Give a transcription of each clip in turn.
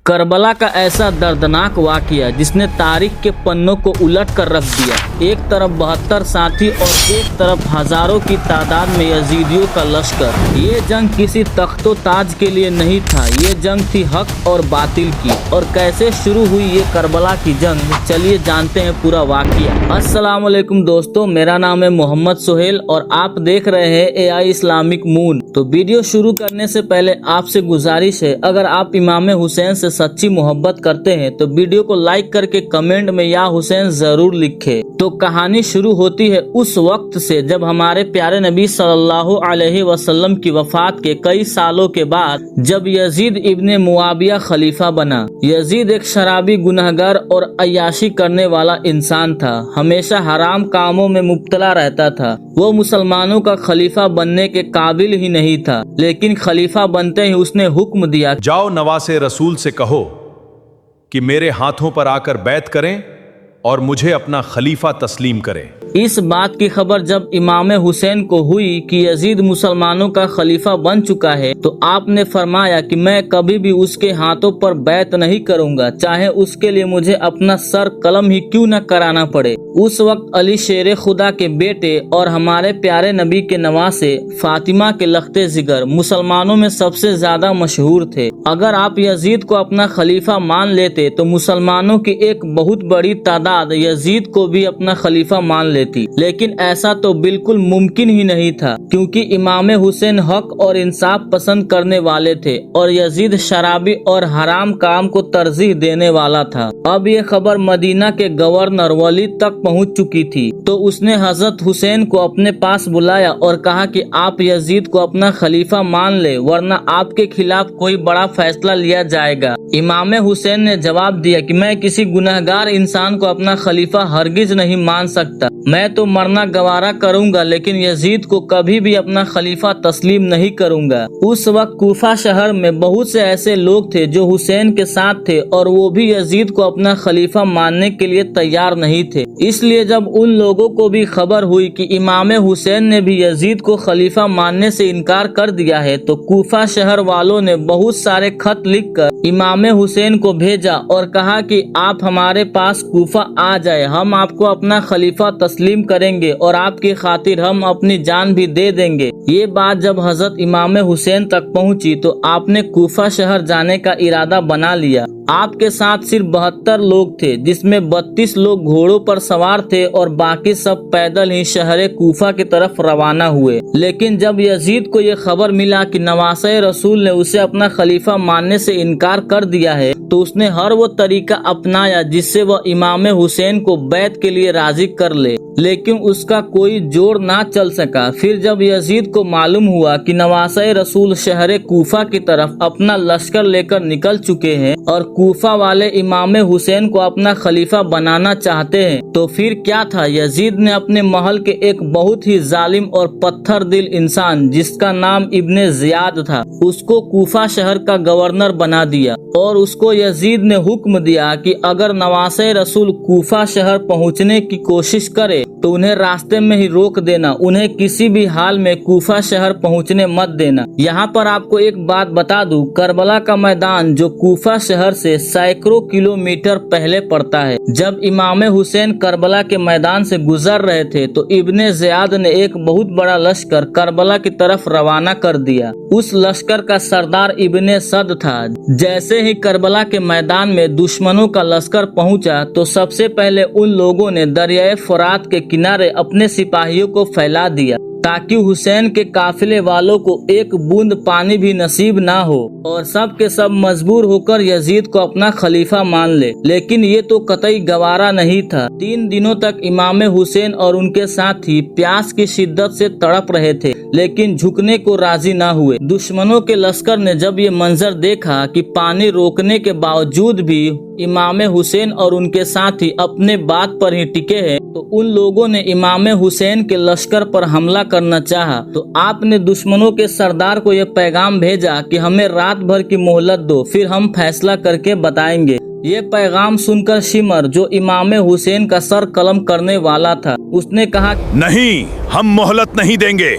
کربلا کا ایسا دردناک واقعہ جس نے تاریخ کے پنوں کو الٹ کر رکھ دیا۔ ایک طرف 72 ساتھی اور ایک طرف ہزاروں کی تعداد میں یزیدیوں کا لشکر۔ یہ جنگ کسی تخت و تاج کے لیے نہیں تھا، یہ جنگ تھی حق اور باطل کی۔ اور کیسے شروع ہوئی یہ کربلا کی جنگ، چلیے جانتے ہیں پورا واقعہ۔ السلام علیکم دوستو، میرا نام ہے محمد سہیل اور آپ دیکھ رہے ہیں AI اسلامک مون۔ تو ویڈیو شروع کرنے سے پہلے آپ سے گزارش ہے، اگر آپ امام حسین سے سچی محبت کرتے ہیں تو ویڈیو کو لائک کر کے کمنٹ میں یا حسین ضرور لکھیں۔ تو کہانی شروع ہوتی ہے اس وقت سے جب ہمارے پیارے نبی صلی اللہ علیہ وسلم کی وفات کے کئی سالوں کے بعد جب یزید ابن معاویہ خلیفہ بنا۔ یزید ایک شرابی، گنہگار اور عیاشی کرنے والا انسان تھا، ہمیشہ حرام کاموں میں مبتلا رہتا تھا۔ وہ مسلمانوں کا خلیفہ بننے کے قابل ہی نہیں تھا، لیکن خلیفہ بنتے ہی اس نے حکم دیا، جاؤ نواس رسول سے کہو کہ میرے ہاتھوں پر آ کر بیعت کریں اور مجھے اپنا خلیفہ تسلیم کریں۔ اس بات کی خبر جب امام حسین کو ہوئی کہ یزید مسلمانوں کا خلیفہ بن چکا ہے تو آپ نے فرمایا کہ میں کبھی بھی اس کے ہاتھوں پر بیعت نہیں کروں گا، چاہے اس کے لیے مجھے اپنا سر قلم ہی کیوں نہ کرانا پڑے۔ اس وقت علی شیر خدا کے بیٹے اور ہمارے پیارے نبی کے نواسے فاطمہ کے لختے جگر مسلمانوں میں سب سے زیادہ مشہور تھے۔ اگر آپ یزید کو اپنا خلیفہ مان لیتے تو مسلمانوں کی ایک بہت بڑی تعداد یزید کو بھی اپنا خلیفہ مان لیتی، لیکن ایسا تو بالکل ممکن ہی نہیں تھا، کیونکہ امام حسین حق اور انصاف پسند کرنے والے تھے اور یزید شرابی اور حرام کام کو ترجیح دینے والا تھا۔ اب یہ خبر مدینہ کے گورنر ولید تک پہنچ چکی تھی، تو اس نے حضرت حسین کو اپنے پاس بلایا اور کہا کہ آپ یزید کو اپنا خلیفہ مان لے، ورنہ آپ کے خلاف کوئی بڑا فیصلہ لیا جائے گا۔ امام حسین نے جواب دیا کہ میں کسی گنہگار انسان کو اپنا خلیفہ ہرگز نہیں مان سکتا، میں تو مرنا گوارا کروں گا لیکن یزید کو کبھی بھی اپنا خلیفہ تسلیم نہیں کروں گا۔ اس وقت کوفہ شہر میں بہت سے ایسے لوگ تھے جو حسین کے ساتھ تھے اور وہ بھی یزید کو اپنا خلیفہ ماننے کے لیے تیار نہیں تھے۔ اس لیے جب ان لوگوں کو بھی خبر ہوئی کہ امام حسین نے بھی یزید کو خلیفہ ماننے سے انکار کر دیا ہے تو کوفہ شہر والوں نے بہت سارے خط لکھ کر امام حسین کو بھیجا اور کہا کہ آپ ہمارے پاس کوفہ آ جائے، ہم آپ کو اپنا خلیفہ تسلیم کریں گے اور آپ کی خاطر ہم اپنی جان بھی دے دیں گے۔ یہ بات جب حضرت امام حسین تک پہنچی تو آپ نے کوفہ شہر جانے کا ارادہ بنا لیا۔ آپ کے ساتھ صرف 72 لوگ تھے، جس میں 32 لوگ گھوڑوں پر سوار تھے اور باقی سب پیدل ہی شہر کوفہ کی طرف روانہ ہوئے۔ لیکن جب یزید کو یہ خبر ملا کہ نواسۂ رسول نے اسے اپنا خلیفہ ماننے سے انکار کر دیا ہے تو اس نے ہر وہ طریقہ اپنایا جس سے وہ امام حسین کو بیعت کے لیے راضی کر لے، لیکن اس کا کوئی جوڑ نہ چل سکا۔ پھر جب یزید کو معلوم ہوا کہ نواسۂ رسول شہر کوفہ کی طرف اپنا لشکر لے کر نکل چکے ہیں اور کوفہ والے امام حسین کو اپنا خلیفہ بنانا چاہتے ہیں تو پھر کیا تھا، یزید نے اپنے محل کے ایک بہت ہی ظالم اور پتھر دل انسان جس کا نام ابن زیاد تھا، اس کو کوفہ شہر کا گورنر بنا دیا اور اس کو یزید نے حکم دیا کہ اگر نواسۂ رسول کوفہ شہر پہنچنے کی کوشش کرے تو انہیں راستے میں ہی روک دینا، انہیں کسی بھی حال میں کوفہ شہر پہنچنے مت دینا۔ یہاں پر آپ کو ایک بات بتا دوں، کربلا کا میدان جو کوفہ شہر سے سینکڑوں کلومیٹر پہلے پڑتا ہے۔ جب امام حسین کربلا کے میدان سے گزر رہے تھے تو ابن زیاد نے ایک بہت بڑا لشکر کربلا کی طرف روانہ کر دیا۔ اس لشکر کا سردار ابن سعد تھا۔ جیسے ہی کربلا کے میدان میں دشمنوں کا لشکر پہنچا تو سب سے پہلے ان لوگوں نے دریائے فرات کے کنارے اپنے سپاہیوں کو پھیلا دیا تاکہ حسین کے قافلے والوں کو ایک بوند پانی بھی نصیب نہ ہو اور سب کے سب مجبور ہو کر یزید کو اپنا خلیفہ مان لے۔ لیکن یہ تو قطعی گوارا نہیں تھا۔ 3 دنوں تک امام حسین اور ان کے ساتھی پیاس کی شدت سے تڑپ رہے تھے لیکن جھکنے کو راضی نہ ہوئے۔ دشمنوں کے لشکر نے جب یہ منظر دیکھا کہ پانی روکنے کے باوجود بھی امام حسین اور ان کے ساتھی اپنے بات پر ہی ٹکے ہیں تو ان لوگوں نے امام حسین کے لشکر پر حملہ کرنا چاہا تو آپ نے دشمنوں کے سردار کو یہ پیغام بھیجا کہ ہمیں رات بھر کی مہلت دو، پھر ہم فیصلہ کر کے بتائیں گے۔ یہ پیغام سن کر شمر جو امام حسین کا سر قلم کرنے والا تھا اس نے کہا، نہیں، ہم مہلت نہیں دیں گے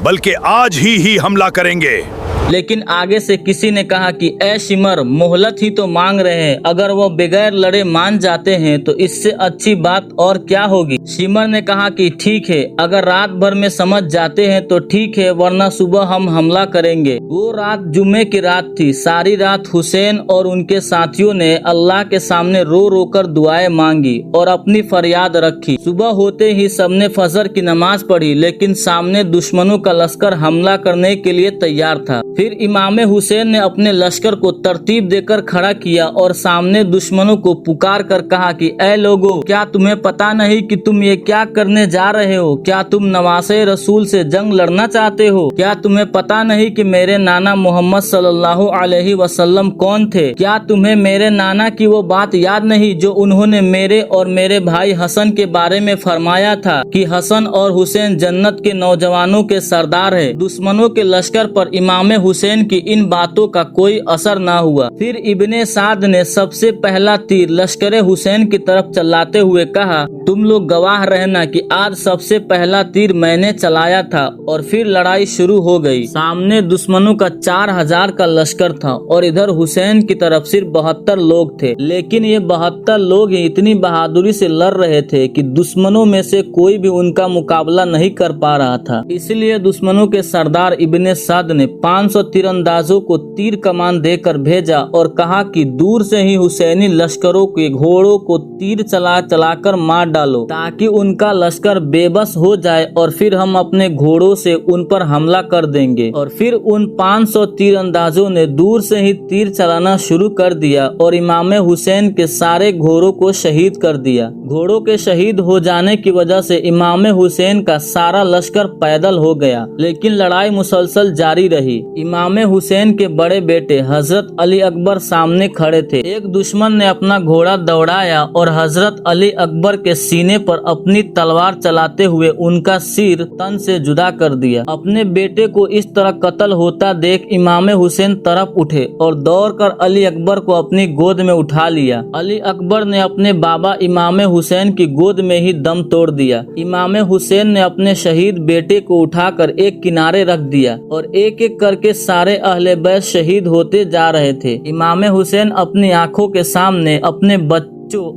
بلکہ آج ہی حملہ کریں گے۔ लेकिन आगे से किसी ने कहा कि ए शिमर, मोहलत ही तो मांग रहे हैं, अगर वो बगैर लड़े मान जाते हैं तो इससे अच्छी बात और क्या होगी। शिमर ने कहा कि ठीक है, अगर रात भर में समझ जाते हैं तो ठीक है, वरना सुबह हम हमला करेंगे। वो रात जुम्मे की रात थी। सारी रात हुसैन और उनके साथियों ने अल्लाह के सामने रो रो कर दुआएं मांगी और अपनी फरियाद रखी। सुबह होते ही सबने फजर की नमाज पढ़ी, लेकिन सामने दुश्मनों का लश्कर हमला करने के लिए तैयार था। फिर इमाम हुसैन ने अपने लश्कर को तरतीब देकर खड़ा किया और सामने दुश्मनों को पुकार कर कहा कि ऐ लोगों, क्या तुम्हें पता नहीं कि तुम ये क्या करने जा रहे हो? क्या तुम नवासे रसूल से जंग लड़ना चाहते हो? क्या तुम्हें पता नहीं कि मेरे नाना मोहम्मद सल्लल्लाहु अलैहि वसल्लम कौन थे? क्या तुम्हें मेरे नाना की वो बात याद नहीं जो उन्होंने मेरे और मेरे भाई हसन के बारे में फरमाया था कि हसन और हुसैन जन्नत के नौजवानों के सरदार है। दुश्मनों के लश्कर पर इमाम हुसैन की इन बातों का कोई असर न हुआ। फिर इब्ने साद ने सबसे पहला तीर लश्कर हुसैन की तरफ चलाते हुए कहा, तुम लोग गवाह रहना कि आज सबसे पहला तीर मैंने चलाया था। और फिर लड़ाई शुरू हो गई। सामने दुश्मनों का 4000 का लश्कर था और इधर हुसैन की तरफ सिर्फ 72 लोग थे। लेकिन ये 72 लोग ही इतनी बहादुरी से लड़ रहे थे कि दुश्मनों में से कोई भी उनका मुकाबला नहीं कर पा रहा था। इसलिए दुश्मनों के सरदार इब्ने साद ने 500 तीरंदाजों को तीर कमान देकर भेजा और कहा कि दूर से ही हुसैनी लश्करों के घोड़ों को तीर चला चलाकर मार डालो ताकि उनका लश्कर बेबस हो जाए और फिर हम अपने घोड़ों से उन पर हमला कर देंगे। और फिर उन 500 तीरंदाजों ने दूर से ही तीर चलाना शुरू कर दिया और इमाम हुसैन के सारे घोड़ों को शहीद कर दिया। घोड़ों के शहीद हो जाने की वजह से इमाम हुसैन का सारा लश्कर पैदल हो गया। लेकिन लड़ाई मुसलसल जारी रही। इमाम हुसैन के बड़े बेटे हजरत अली अकबर सामने खड़े थे। एक दुश्मन ने अपना घोड़ा दौड़ाया और हजरत अली अकबर के सीने पर अपनी तलवार चलाते हुए उनका सिर तन से जुदा कर दिया। अपने बेटे को इस तरह कत्ल होता देख इमाम हुसैन तरफ उठे और दौड़कर अली अकबर को अपनी गोद में उठा लिया। अली अकबर ने अपने बाबा इमाम हुसैन की गोद में ही दम तोड़ दिया। इमाम हुसैन ने अपने शहीद बेटे को उठाकर एक किनारे रख दिया और एक एक करके सारे अहले बैत शहीद होते जा रहे थे। इमाम हुसैन अपनी आंखों के सामने अपने बच्चों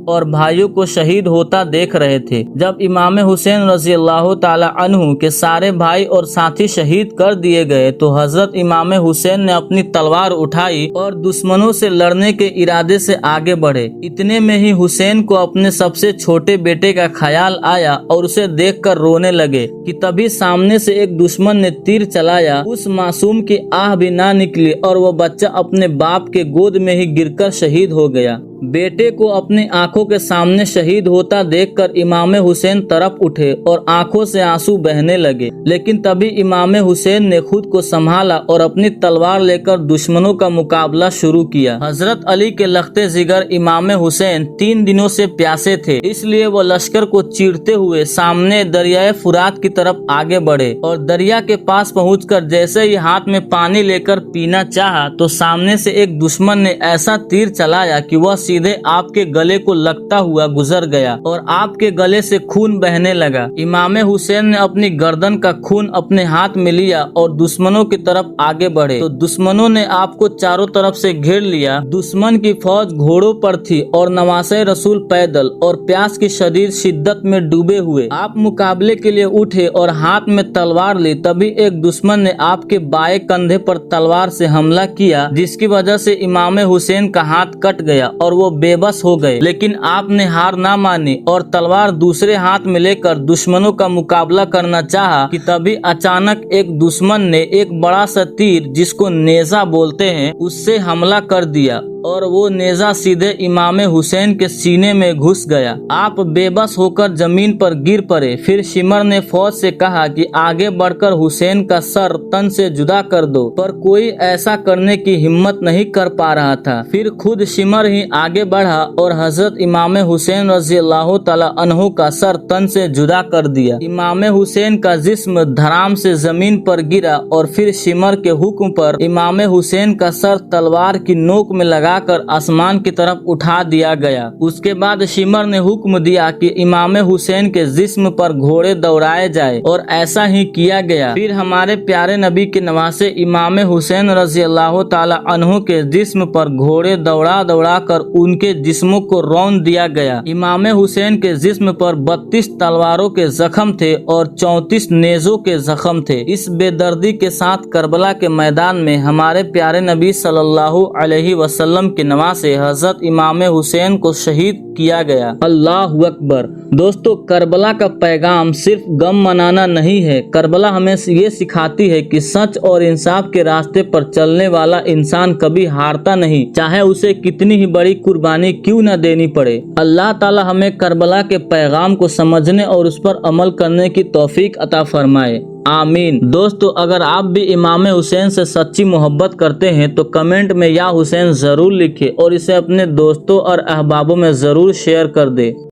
और भाइयों को शहीद होता देख रहे थे। जब इमाम हुसैन रजी अल्लाह ताला अन्हु के सारे भाई और साथी शहीद कर दिए गए तो हजरत इमाम हुसैन ने अपनी तलवार उठाई और दुश्मनों से लड़ने के इरादे से आगे बढ़े। इतने में ही हुसैन को अपने सबसे छोटे बेटे का ख्याल आया और उसे देखकर रोने लगे कि तभी सामने से एक दुश्मन ने तीर चलाया। उस मासूम की आह भी ना निकली और वो बच्चा अपने बाप के गोद में ही गिरकर शहीद हो गया। बेटे को अपनी आंखों के सामने शहीद होता देखकर इमाम हुसैन तरफ उठे और आंखों से आंसू बहने लगे। लेकिन तभी इमाम हुसैन ने खुद को संभाला और अपनी तलवार लेकर दुश्मनों का मुकाबला शुरू किया। हजरत अली के लखते जिगर इमाम हुसैन 3 दिनों से प्यासे थे, इसलिए वो लश्कर को चीरते हुए सामने दरियाए फुरात की तरफ आगे बढ़े और दरिया के पास पहुंचकर जैसे ही हाथ में पानी लेकर पीना चाहा तो सामने से एक दुश्मन ने ऐसा तीर चलाया कि वह सीधे आपके गले को लगता हुआ गुजर गया और आपके गले से खून बहने लगा। इमाम हुसैन ने अपनी गर्दन का खून अपने हाथ में लिया और दुश्मनों की तरफ आगे बढ़े तो दुश्मनों ने आपको चारों तरफ से घेर लिया। दुश्मन की फौज घोड़ों पर थी और नवासे रसूल पैदल और प्यास की शदीद शिद्दत में डूबे हुए। आप मुकाबले के लिए उठे और हाथ में तलवार ली। तभी एक दुश्मन ने आपके बाएं कंधे पर तलवार से हमला किया, जिसकी वजह से इमाम हुसैन का हाथ कट गया और वो बेबस हो गए। लेकिन आपने हार ना मानी और तलवार दूसरे हाथ में लेकर दुश्मनों का मुकाबला करना चाहा कि तभी अचानक एक दुश्मन ने एक बड़ा सा तीर, जिसको नेजा बोलते हैं, उससे हमला कर दिया और वो नेजा सीधे इमाम हुसैन के सीने में घुस गया। आप बेबस होकर जमीन पर गिर पड़े। फिर शिमर ने फौज से कहा कि आगे बढ़कर हुसैन का सर तन से जुदा कर दो, पर कोई ऐसा करने की हिम्मत नहीं कर पा रहा था। फिर खुद शिमर ही आगे बढ़ा और हजरत इमाम हुसैन रजी अल्लाह ताला अन्हु का सर तन से जुदा कर दिया। इमाम हुसैन का जिस्म धराम से जमीन पर गिरा और फिर शिमर के हुक्म पर इमाम हुसैन का सर तलवार की नोक में लगा लगाकर आसमान की तरफ उठा दिया गया। उसके बाद शिमर ने हुक्म दिया कि इमाम हुसैन के जिस्म पर घोड़े दौड़ाए जाए और ऐसा ही किया गया। फिर हमारे प्यारे नबी के नवासे इमाम हुसैन रजी अल्लाह ताला अन्हु के जिस्म पर घोड़े दौड़ा दौड़ा कर उनके जिस्मों को रौंद दिया गया। इमाम हुसैन के जिस्म पर 32 तलवारों के जख्म थे और 34 नेजों के जख्म थे। इस बेदर्दी के साथ करबला के मैदान में हमारे प्यारे नबी सल्लल्लाहु अलैहि वसल्लम के नवासे हजरत इमाम हुसैन को शहीद किया गया। अल्लाह अकबर। दोस्तों, करबला का पैगाम सिर्फ गम मनाना नहीं है। करबला हमें ये सिखाती है कि सच और इंसाफ के रास्ते पर चलने वाला इंसान कभी हारता नहीं, चाहे उसे कितनी ही बड़ी कुर्बानी क्यों न देनी पड़े। अल्लाह ताला हमें करबला के पैगाम को समझने और उस पर अमल करने की तौफीक अता फरमाए। आमीन। दोस्तों, अगर आप भी इमाम हुसैन से सच्ची मोहब्बत करते हैं तो कमेंट में या हुसैन जरूर लिखें और इसे अपने दोस्तों और अहबाबों में जरूर शेयर कर दें।